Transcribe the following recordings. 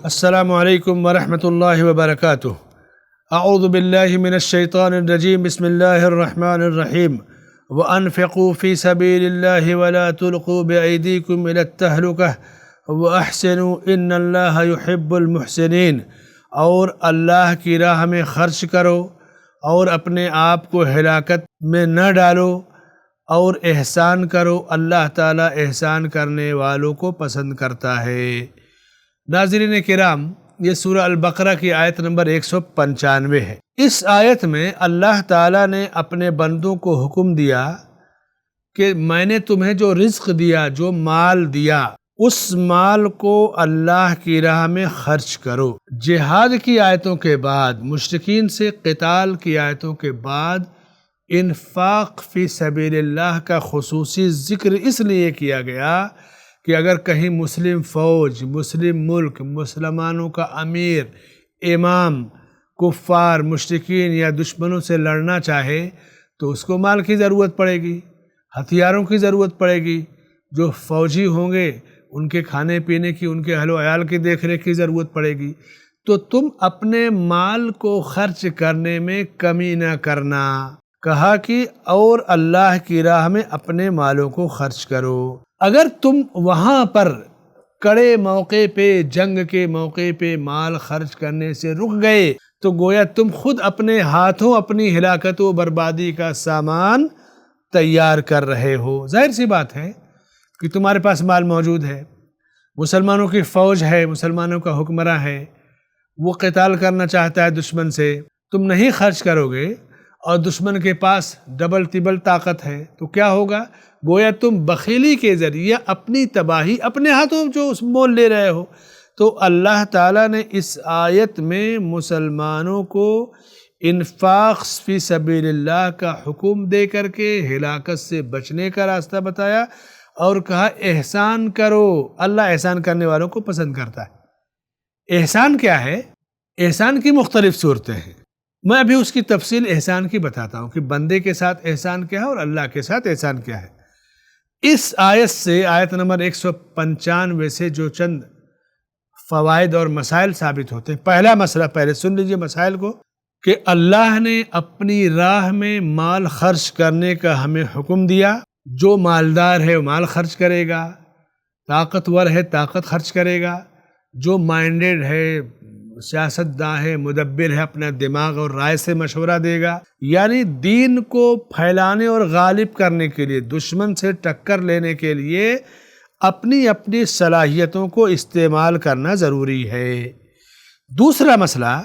السلام علیکم ورحمۃ اللہ وبرکاتہ۔ اعوذ باللہ من الشیطان الرجیم، بسم اللہ الرحمن الرحیم۔ وانفقوا فی سبیل اللہ ولا تلقوا بأیدیکم الی التہلکہ واحسنوا ان اللہ یحب المحسنین۔ اور اللہ کی راہ میں خرچ کرو اور اپنے آپ کو ہلاکت میں نہ ڈالو، اور احسان کرو، اللہ تعالیٰ احسان کرنے والوں کو پسند کرتا ہے۔ ناظرین کرام، یہ سورہ البقرہ کی آیت نمبر 195 ہے۔ اس آیت میں اللہ تعالیٰ نے اپنے بندوں کو حکم دیا کہ میں نے تمہیں جو رزق دیا، جو مال دیا، اس مال کو اللہ کی راہ میں خرچ کرو۔ جہاد کی آیتوں کے بعد، مشرکین سے قتال کی آیتوں کے بعد، انفاق فی سبیل اللہ کا خصوصی ذکر اس لیے کیا گیا کہ اگر کہیں مسلم فوج، مسلم ملک، مسلمانوں کا امیر، امام، کفار، مشرکین یا دشمنوں سے لڑنا چاہے تو اس کو مال کی ضرورت پڑے گی، ہتھیاروں کی ضرورت پڑے گی۔ جو فوجی ہوں گے ان کے کھانے پینے کی، ان کے اہل و عیال کی دیکھ ریکھ کی ضرورت پڑے گی۔ تو تم اپنے مال کو خرچ کرنے میں کمی نہ کرنا۔ کہا کہ اور اللہ کی راہ میں اپنے مالوں کو خرچ کرو۔ اگر تم وہاں پر کڑے موقع پہ، جنگ کے موقع پہ مال خرچ کرنے سے رک گئے تو گویا تم خود اپنے ہاتھوں اپنی ہلاکت و بربادی کا سامان تیار کر رہے ہو۔ ظاہر سی بات ہے کہ تمہارے پاس مال موجود ہے، مسلمانوں کی فوج ہے، مسلمانوں کا حکمراں ہے، وہ قتال کرنا چاہتا ہے دشمن سے، تم نہیں خرچ کرو گے اور دشمن کے پاس ڈبل تبل طاقت ہے تو کیا ہوگا؟ گویا تم بخیلی کے ذریعے اپنی تباہی اپنے ہاتھوں جو مول لے رہے ہو۔ تو اللہ تعالیٰ نے اس آیت میں مسلمانوں کو انفاق فی سبیل اللہ کا حکم دے کر کے ہلاکت سے بچنے کا راستہ بتایا اور کہا احسان کرو، اللہ احسان کرنے والوں کو پسند کرتا ہے۔ احسان کیا ہے؟ احسان کی مختلف صورتیں ہیں، میں ابھی اس کی تفصیل احسان کی بتاتا ہوں کہ بندے کے ساتھ احسان کیا ہے اور اللہ کے ساتھ احسان کیا ہے۔ اس آیت سے، آیت نمبر 195 سے جو چند فوائد اور مسائل ثابت ہوتے ہیں۔ پہلا مسئلہ، پہلے سن لیجئے مسائل کو، کہ اللہ نے اپنی راہ میں مال خرچ کرنے کا ہمیں حکم دیا۔ جو مالدار ہے وہ مال خرچ کرے گا، طاقتور ہے طاقت خرچ کرے گا، جو مائنڈڈ ہے، سیاستداں ہے، مدبر ہے، اپنا دماغ اور رائے سے مشورہ دے گا۔ یعنی دین کو پھیلانے اور غالب کرنے کے لیے، دشمن سے ٹکر لینے کے لیے اپنی اپنی صلاحیتوں کو استعمال کرنا ضروری ہے۔ دوسرا مسئلہ،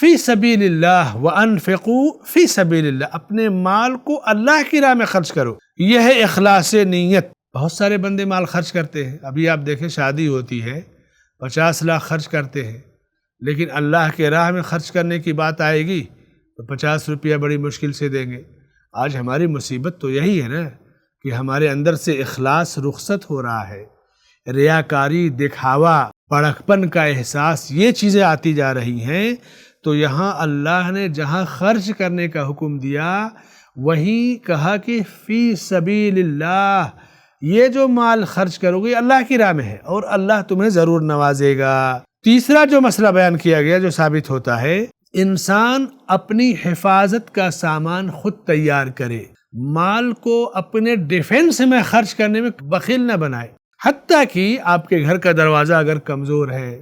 فی سبیل اللہ وانفقوا فی سبیل اللہ، اپنے مال کو اللہ کی راہ میں خرچ کرو۔ یہ ہے اخلاص نیت۔ بہت سارے بندے مال خرچ کرتے ہیں، ابھی آپ دیکھیں شادی ہوتی ہے، 50 لاکھ خرچ کرتے ہیں، لیکن اللہ کے راہ میں خرچ کرنے کی بات آئے گی تو 50 روپیہ بڑی مشکل سے دیں گے۔ آج ہماری مصیبت تو یہی ہے نا کہ ہمارے اندر سے اخلاص رخصت ہو رہا ہے، ریاکاری، دکھاوا، بڑکپن کا احساس، یہ چیزیں آتی جا رہی ہیں۔ تو یہاں اللہ نے جہاں خرچ کرنے کا حکم دیا وہیں کہا کہ فی سبیل اللہ، یہ جو مال خرچ کرو گے اللہ کی راہ میں ہے اور اللہ تمہیں ضرور نوازے گا۔ تیسرا جو مسئلہ بیان کیا گیا جو ثابت ہوتا ہے، انسان اپنی حفاظت کا سامان خود تیار کرے، مال کو اپنے ڈیفنس میں خرچ کرنے میں بخیل نہ بنائے۔ حتیٰ کہ آپ کے گھر کا دروازہ اگر کمزور ہے،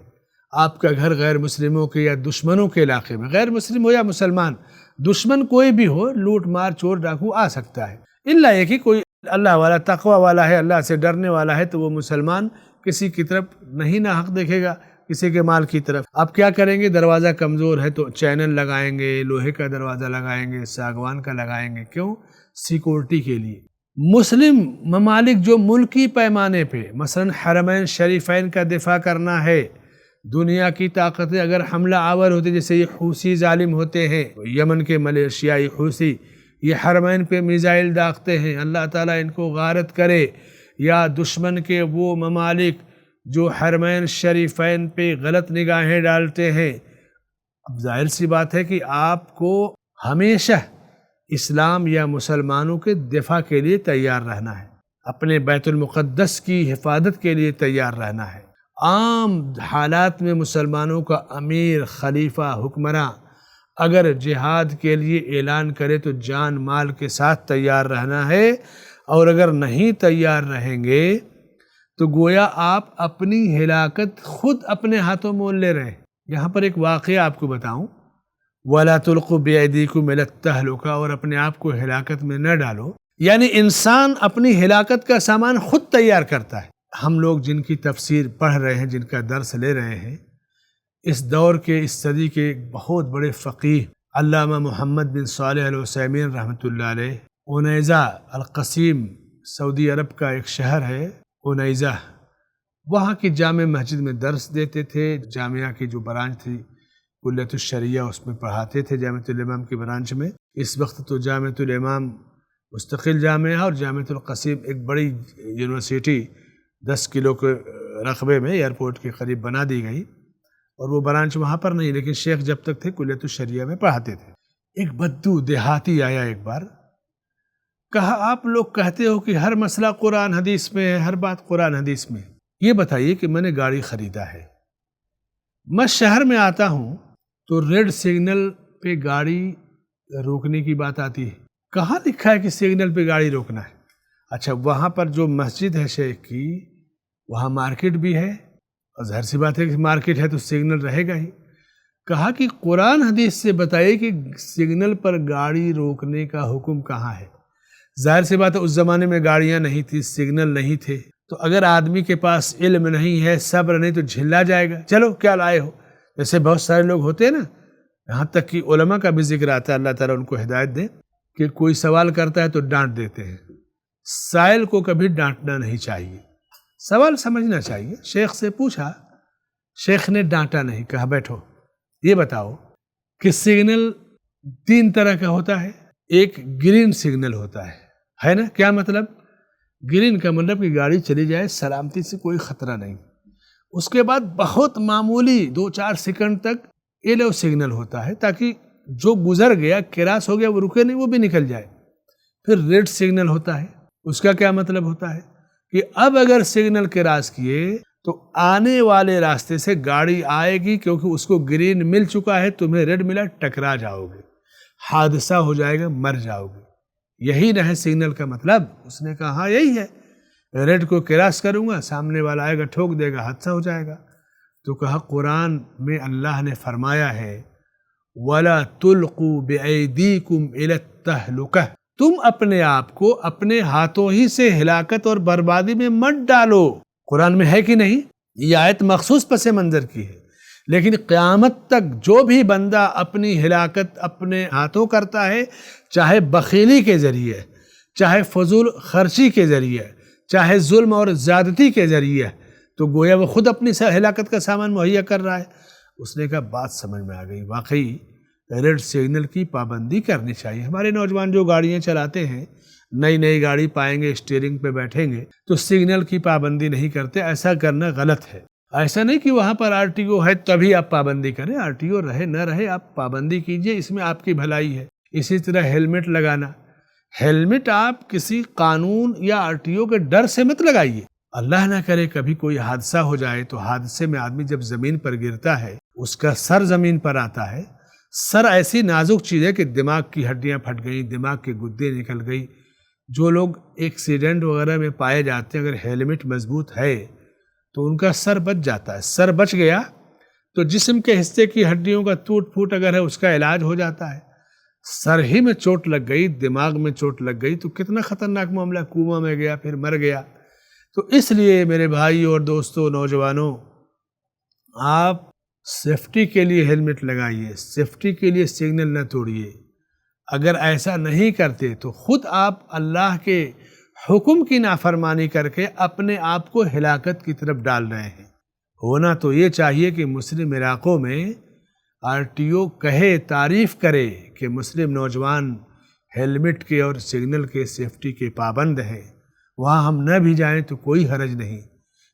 آپ کا گھر غیر مسلموں کے یا دشمنوں کے علاقے میں، غیر مسلم ہو یا مسلمان، دشمن کوئی بھی ہو، لوٹ مار چور ڈاکو آ سکتا ہے، الا یہ کہ کوئی اللہ والا تقوی والا ہے، اللہ سے ڈرنے والا ہے، تو وہ مسلمان کسی کی طرف نہیں ناحق دیکھے گا، کسی کے مال کی طرف۔ آپ کیا کریں گے؟ دروازہ کمزور ہے تو چینل لگائیں گے، لوہے کا دروازہ لگائیں گے، ساگوان کا لگائیں گے۔ کیوں؟ سیکورٹی کے لیے۔ مسلم ممالک جو ملکی پیمانے پہ مثلا حرمین شریفین کا دفاع کرنا ہے، دنیا کی طاقتیں اگر حملہ آور ہوتی، جیسے یہ حوثی ظالم ہوتے ہیں، یمن کے ملیشیائی حوثی، یہ حرمین پہ میزائل داغتے ہیں، اللہ تعالیٰ ان کو غارت کرے، یا دشمن کے وہ ممالک جو حرمین شریفین پہ غلط نگاہیں ڈالتے ہیں۔ اب ظاہر سی بات ہے کہ آپ کو ہمیشہ اسلام یا مسلمانوں کے دفاع کے لیے تیار رہنا ہے، اپنے بیت المقدس کی حفاظت کے لیے تیار رہنا ہے۔ عام حالات میں مسلمانوں کا امیر، خلیفہ، حکمراں اگر جہاد کے لیے اعلان کرے تو جان مال کے ساتھ تیار رہنا ہے، اور اگر نہیں تیار رہیں گے تو گویا آپ اپنی ہلاکت خود اپنے ہاتھوں مول لے رہے ہیں۔ یہاں پر ایک واقعہ آپ کو بتاؤں، وَلَا تُلْقُوا بِأَيْدِيكُمْ إِلَى التَّهْلُكَةِ، اور اپنے آپ کو ہلاکت میں نہ ڈالو، یعنی انسان اپنی ہلاکت کا سامان خود تیار کرتا ہے۔ ہم لوگ جن کی تفسیر پڑھ رہے ہیں، جن کا درس لے رہے ہیں، اس دور کے، اس صدی کے ایک بہت بڑے فقیہ علامہ محمد بن صالح العثیمین رحمۃ اللہ علیہ، عنیزہ القصیم سعودی عرب کا ایک شہر ہے عنیزہ، وہاں کی جامع مسجد میں درس دیتے تھے۔ جامعہ کی جو برانچ تھی کلیۃ الشریعہ، اس میں پڑھاتے تھے جامعۃ الامام کی برانچ میں۔ اس وقت تو جامعۃ الامام مستقل جامعہ اور جامعۃ القصیم ایک بڑی یونیورسٹی 10 کلو کے رقبے میں ایئرپورٹ کے قریب بنا دی گئی، اور وہ برانچ وہاں پر نہیں، لیکن شیخ جب تک تھے کلیۃ الشریعہ میں پڑھاتے تھے۔ ایک بدو دیہاتی آیا ایک بار، کہا آپ لوگ کہتے ہو کہ ہر مسئلہ قرآن حدیث میں ہے، ہر بات قرآن حدیث میں ہے، یہ بتائیے کہ میں نے گاڑی خریدا ہے، میں شہر میں آتا ہوں تو ریڈ سگنل پہ گاڑی روکنے کی بات آتی ہے، کہاں لکھا ہے کہ سگنل پہ گاڑی روکنا ہے؟ اچھا، وہاں پر جو مسجد ہے شیخ کی، وہاں مارکیٹ بھی ہے، اور ظاہر سی بات ہے کہ مارکیٹ ہے تو سگنل رہے گا ہی۔ کہا کہ قرآن حدیث سے بتائیے کہ سگنل پر گاڑی روکنے کا حکم کہاں ہے؟ ظاہر سی بات ہے اس زمانے میں گاڑیاں نہیں تھی، سگنل نہیں تھے، تو اگر آدمی کے پاس علم نہیں ہے، صبر نہیں، تو جھلا جائے گا، چلو کیا لائے ہو، جیسے بہت سارے لوگ ہوتے ہیں نا، یہاں تک کہ علماء کا بھی ذکر آتا ہے، اللہ تعالیٰ ان کو ہدایت دے، کہ کوئی سوال کرتا ہے تو ڈانٹ دیتے ہیں۔ سائل کو کبھی ڈانٹنا نہیں چاہیے، سوال سمجھنا چاہیے۔ شیخ سے پوچھا، شیخ نے ڈانٹا نہیں، کہا بیٹھو، یہ بتاؤ کہ سگنل 3 طرح کا ہوتا ہے۔ ایک گرین سگنل ہوتا ہے نا؟ کیا مطلب؟ گرین کا مطلب کہ گاڑی چلی جائے سلامتی سے، کوئی خطرہ نہیں۔ اس کے بعد بہت معمولی 2-4 سیکنڈ تک یلو سگنل ہوتا ہے، تاکہ جو گزر گیا، کراس ہو گیا، وہ رکے نہیں، وہ بھی نکل جائے۔ پھر ریڈ سگنل ہوتا ہے، اس کا کیا مطلب ہوتا ہے کہ اب اگر سگنل کراس کیے تو آنے والے راستے سے گاڑی آئے گی، کیونکہ اس کو گرین مل چکا ہے، تمہیں ریڈ ملا، ٹکرا جاؤ گے، حادثہ ہو جائے گا، مر جاؤ گے۔ یہی نہ ہے سگنل کا مطلب؟ اس نے کہا ہاں یہی ہے، ریڈ کو کراس کروں گا، سامنے والا آئے گا، ٹھوک دے گا، حادثہ ہو جائے گا۔ تو کہا قرآن میں اللہ نے فرمایا ہے وَلَا تُلْقُوا بِأَيْدِيكُمْ إِلَى التَّهْلُكَةِ، تم اپنے آپ کو اپنے ہاتھوں ہی سے ہلاکت اور بربادی میں مت ڈالو۔ قرآن میں ہے کہ نہیں؟ یہ آیت مخصوص پس منظر کی ہے، لیکن قیامت تک جو بھی بندہ اپنی ہلاکت اپنے ہاتھوں کرتا ہے، چاہے بخیلی کے ذریعے، چاہے فضول خرچی کے ذریعے، چاہے ظلم اور زیادتی کے ذریعے، تو گویا وہ خود اپنی ہلاکت کا سامان مہیا کر رہا ہے۔ اس نے کہا بات سمجھ میں آ گئی، واقعی ریڈ سگنل کی پابندی کرنی چاہیے۔ ہمارے نوجوان جو گاڑیاں چلاتے ہیں، نئی گاڑی پائیں گے، اسٹیئرنگ پہ بیٹھیں گے تو سگنل کی پابندی نہیں کرتے، ایسا کرنا غلط ہے۔ ایسا نہیں کہ وہاں پر RTO ہے تبھی آپ پابندی کریں، RTO رہے نہ رہے آپ پابندی کیجئے، اس میں آپ کی بھلائی ہے۔ اسی طرح ہیلمٹ لگانا، ہیلمٹ آپ کسی قانون یا RTO کے ڈر سے مت لگائیے، اللہ نہ کرے کبھی کوئی حادثہ ہو جائے تو حادثے میں آدمی جب زمین پر گرتا ہے، اس کا سر زمین پر آتا ہے، سر ایسی نازک چیز ہے کہ دماغ کی ہڈیاں پھٹ گئیں، دماغ کے گدے نکل گئی۔ جو لوگ ایکسیڈنٹ وغیرہ میں پائے جاتے ہیں، اگر ہیلمٹ مضبوط ہے تو ان کا سر بچ جاتا ہے۔ سر بچ گیا تو جسم کے حصے کی ہڈیوں کا ٹوٹ پھوٹ اگر ہے، اس کا علاج ہو جاتا ہے۔ سر ہی میں چوٹ لگ گئی، دماغ میں چوٹ لگ گئی تو کتنا خطرناک معاملہ، کنواں میں گیا، پھر مر گیا۔ تو اس لیے میرے بھائی اور دوستوں، نوجوانوں، آپ سیفٹی کے لیے ہیلمٹ لگائیے، سیفٹی کے لیے سگنل نہ توڑیے۔ اگر ایسا نہیں کرتے تو خود آپ اللہ کے حکم کی نافرمانی کر کے اپنے آپ کو ہلاکت کی طرف ڈال رہے ہیں۔ ہونا تو یہ چاہیے کہ مسلم علاقوں میں RTO کہے، تعریف کرے کہ مسلم نوجوان ہیلمٹ کے اور سگنل کے سیفٹی کے پابند ہیں، وہاں ہم نہ بھی جائیں تو کوئی حرج نہیں۔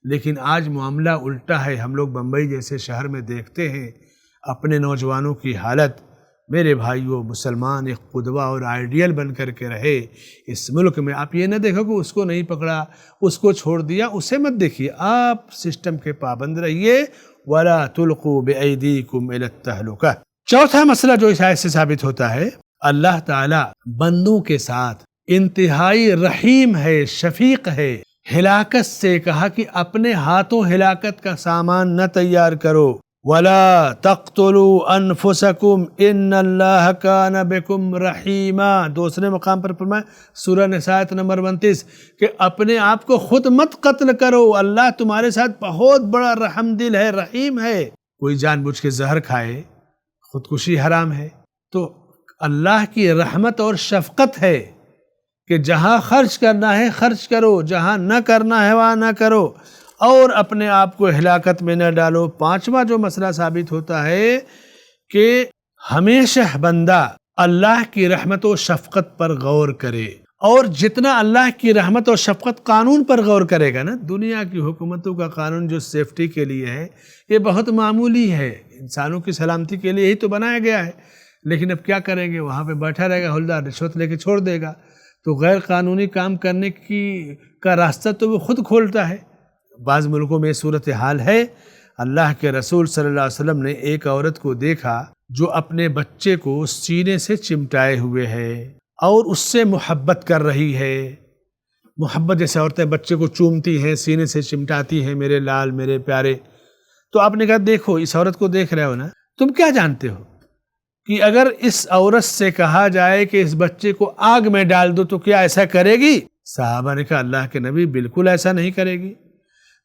لیکن آج معاملہ الٹا ہے، ہم لوگ بمبئی جیسے شہر میں دیکھتے ہیں اپنے نوجوانوں کی حالت، میرے بھائیوں مسلمان ایک قدوہ اور آئیڈیل بن کر کے رہے اس ملک میں. آپ یہ نہ دیکھو کہ اس کو نہیں پکڑا، اس کو چھوڑ دیا، اسے مت دیکھیے، آپ سسٹم کے پابند رہیے. وَلَا تُلْقُوا بِأَيْدِيكُمْ إِلَى التَّهْلُكَةِ. چوتھا مسئلہ جو اس آیت سے ثابت ہوتا ہے، اللہ تعالیٰ بندوں کے ساتھ انتہائی رحیم ہے، شفیق ہے. ہلاکت سے کہا کہ اپنے ہاتھوں ہلاکت کا سامان نہ تیار کرو. وَلَا تَقْتُلُوا أَنفُسَكُمْ إِنَّ اللَّهَ كَانَ بِكُمْ رَحِيمًا. دوسرے مقام پر فرمایا سورہ نساء آیت نمبر 29 کہ اپنے آپ کو خود مت قتل کرو، اللہ تمہارے ساتھ بہت بڑا رحم دل ہے، رحیم ہے. کوئی جان بوجھ کے زہر کھائے، خودکشی حرام ہے. تو اللہ کی رحمت اور شفقت ہے کہ جہاں خرچ کرنا ہے خرچ کرو، جہاں نہ کرنا ہے وہاں نہ کرو، اور اپنے آپ کو ہلاکت میں نہ ڈالو. پانچواں جو مسئلہ ثابت ہوتا ہے کہ ہمیشہ بندہ اللہ کی رحمت و شفقت پر غور کرے، اور جتنا اللہ کی رحمت اور شفقت قانون پر غور کرے گا نا، دنیا کی حکومتوں کا قانون جو سیفٹی کے لیے ہے یہ بہت معمولی ہے، انسانوں کی سلامتی کے لیے ہی تو بنایا گیا ہے. لیکن اب کیا کریں گے، وہاں پہ بیٹھا رہے گا ہولدار، رشوت لے کے چھوڑ دے گا، تو غیر قانونی کام کرنے کا راستہ تو وہ خود کھولتا ہے. بعض ملکوں میں صورتحال ہے. اللہ کے رسول صلی اللہ علیہ وسلم نے ایک عورت کو دیکھا جو اپنے بچے کو سینے سے چمٹائے ہوئے ہے اور اس سے محبت کر رہی ہے. محبت جیسے عورتیں بچے کو چومتی ہیں، سینے سے چمٹاتی ہیں، میرے لال میرے پیارے. تو آپ نے کہا دیکھو اس عورت کو دیکھ رہے ہو نا، تم کیا جانتے ہو کہ اگر اس عورت سے کہا جائے کہ اس بچے کو آگ میں ڈال دو تو کیا ایسا کرے گی؟ صحابہ نے کہا اللہ کے نبی بالکل ایسا نہیں کرے گی.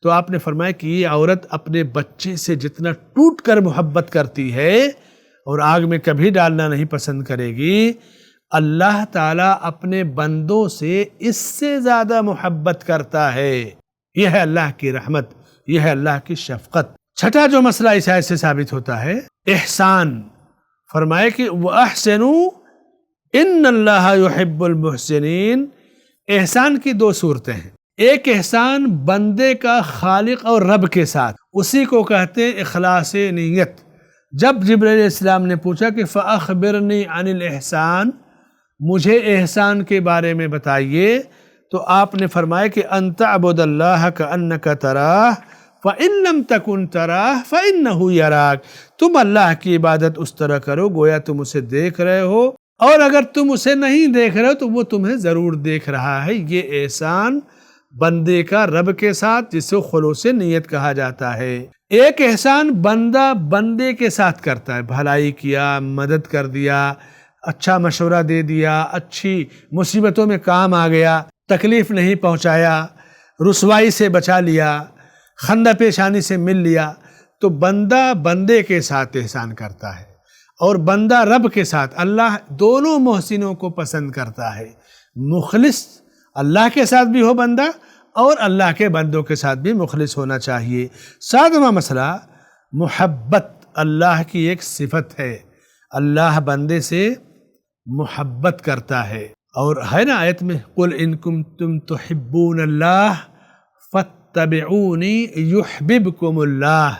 تو آپ نے فرمایا کہ یہ عورت اپنے بچے سے جتنا ٹوٹ کر محبت کرتی ہے اور آگ میں کبھی ڈالنا نہیں پسند کرے گی، اللہ تعالیٰ اپنے بندوں سے اس سے زیادہ محبت کرتا ہے. یہ ہے اللہ کی رحمت، یہ ہے اللہ کی شفقت. چھٹا جو مسئلہ اس آیت سے ثابت ہوتا ہے احسان. فرمائے کہ وَأَحْسِنُوا إِنَّ اللَّهَ يُحِبُّ الْمُحْسِنِينَ. احسان کی دو صورتیں ہیں. ایک احسان بندے کا خالق اور رب کے ساتھ، اسی کو کہتے ہیں اخلاص نیت. جب جبرائیل علیہ السلام نے پوچھا کہ فَأَخْبِرْنِي عَنِ الْإِحْسَانِ، مجھے احسان کے بارے میں بتائیے، تو آپ نے فرمایا کہ أَن تَعْبُدَ اللَّهَ كَأَنَّكَ تَرَاهُ فَإِن لَّمْ تَكُن تَرَاهُ فَإِنَّهُ يَرَاكَ. تم اللہ کی عبادت اس طرح کرو گویا تم اسے دیکھ رہے ہو، اور اگر تم اسے نہیں دیکھ رہے ہو تو وہ تمہیں ضرور دیکھ رہا ہے. یہ احسان بندے کا رب کے ساتھ، جسے خلوص نیت کہا جاتا ہے. ایک احسان بندہ بندے کے ساتھ کرتا ہے، بھلائی کیا، مدد کر دیا، اچھا مشورہ دے دیا، اچھی مصیبتوں میں کام آ گیا، تکلیف نہیں پہنچایا، رسوائی سے بچا لیا، خندہ پیشانی سے مل لیا. تو بندہ بندے کے ساتھ احسان کرتا ہے، اور بندہ رب کے ساتھ. اللہ دونوں محسنوں کو پسند کرتا ہے. مخلص اللہ کے ساتھ بھی ہو بندہ، اور اللہ کے بندوں کے ساتھ بھی مخلص ہونا چاہیے. ساتواں مسئلہ محبت اللہ کی ایک صفت ہے. اللہ بندے سے محبت کرتا ہے، اور ہے نا آیت میں قُلْ إِن كُنتُمْ تُحِبُّونَ اللَّهَ فَاتَّبِعُونِي يُحْبِبْكُمُ اللَّهُ.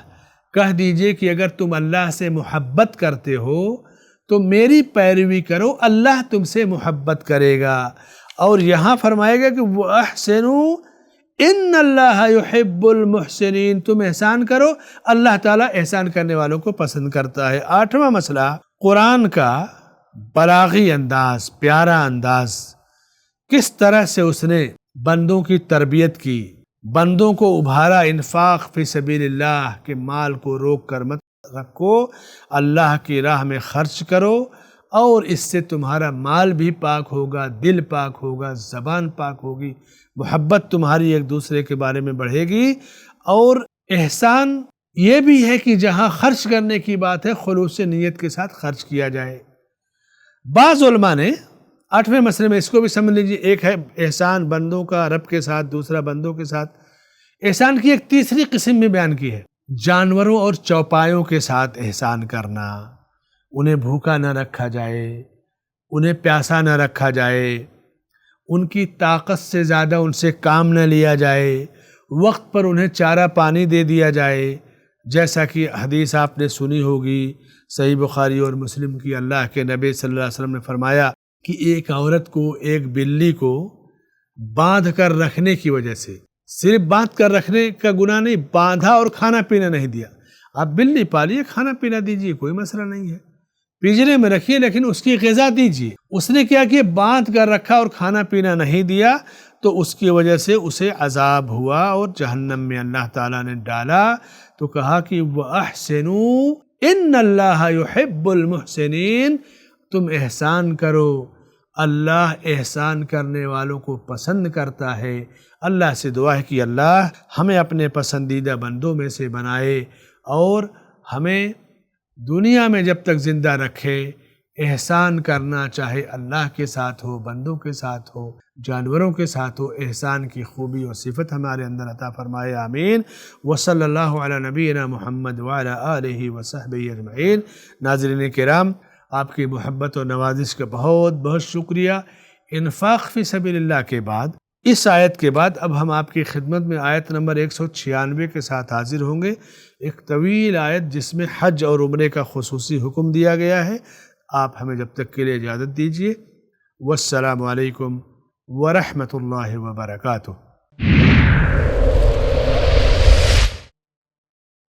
کہہ دیجئے کہ اگر تم اللہ سے محبت کرتے ہو تو میری پیروی کرو، اللہ تم سے محبت کرے گا. اور یہاں فرمائے گا کہ وَأَحْسِنُوا إِنَّ اللَّهَ يُحِبُّ الْمُحْسِنِينَ. تم احسان کرو، اللہ تعالیٰ احسان کرنے والوں کو پسند کرتا ہے. آٹھواں مسئلہ قرآن کا بلاغی انداز، پیارا انداز، کس طرح سے اس نے بندوں کی تربیت کی، بندوں کو ابھارا انفاق فی سبیل اللہ کہ مال کو روک کر مت رکھو، اللہ کی راہ میں خرچ کرو، اور اس سے تمہارا مال بھی پاک ہوگا، دل پاک ہوگا، زبان پاک ہوگی، محبت تمہاری ایک دوسرے کے بارے میں بڑھے گی. اور احسان یہ بھی ہے کہ جہاں خرچ کرنے کی بات ہے خلوص نیت کے ساتھ خرچ کیا جائے. بعض علماء نے آٹھویں مسئلے میں اس کو بھی سمجھ لیجیے، ایک ہے احسان بندوں کا رب کے ساتھ، دوسرا بندوں کے ساتھ. احسان کی ایک تیسری قسم بھی بیان کی ہے، جانوروں اور چوپایوں کے ساتھ احسان کرنا. انہیں بھوکا نہ رکھا جائے، انہیں پیاسا نہ رکھا جائے، ان کی طاقت سے زیادہ ان سے کام نہ لیا جائے، وقت پر انہیں چارہ پانی دے دیا جائے. جیسا کہ حدیث آپ نے سنی ہوگی، صحیح بخاری اور مسلم کی اللہ کے نبی صلی اللہ علیہ وسلم نے فرمایا کہ ایک عورت کو ایک بلی کو باندھ کر رکھنے کی وجہ سے، صرف باندھ کر رکھنے کا گناہ نہیں، باندھا اور کھانا پینا نہیں دیا. آپ بلی پالیے، کھانا پینا دیجیے، کوئی مسئلہ نہیں ہے، پنجرے میں رکھیے لیکن اس کی غذا دیجیے. اس نے کیا کہ باندھ کر رکھا اور کھانا پینا نہیں دیا، تو اس کی وجہ سے اسے عذاب ہوا اور جہنم میں اللہ تعالیٰ نے ڈالا. تو کہا کہ وَأَحْسِنُوا إِنَّ اللَّهَ يُحِبُّ الْمُحْسِنِينَ، تم احسان کرو، اللہ احسان کرنے والوں کو پسند کرتا ہے. اللہ سے دعا ہے کہ اللہ ہمیں اپنے پسندیدہ بندوں میں سے بنائے اور ہمیں دنیا میں جب تک زندہ رکھے احسان کرنا، چاہے اللہ کے ساتھ ہو، بندوں کے ساتھ ہو، جانوروں کے ساتھ ہو، احسان کی خوبی اور صفت ہمارے اندر عطا فرمائے، آمین. وصلی اللہ علی نبینا محمد وعلی آلہ وصحبہ اجمعین. ناظرین کرام، آپ کی محبت اور نوازش کا بہت بہت شکریہ. انفاق فی سبیل اللہ کے بعد، اس آیت کے بعد اب ہم آپ کی خدمت میں آیت نمبر 196 کے ساتھ حاضر ہوں گے. ایک طویل آیت جس میں حج اور عمرے کا خصوصی حکم دیا گیا ہے. آپ ہمیں جب تک کے لیے اجازت دیجیے. والسلام علیکم ورحمۃ اللہ وبرکاتہ.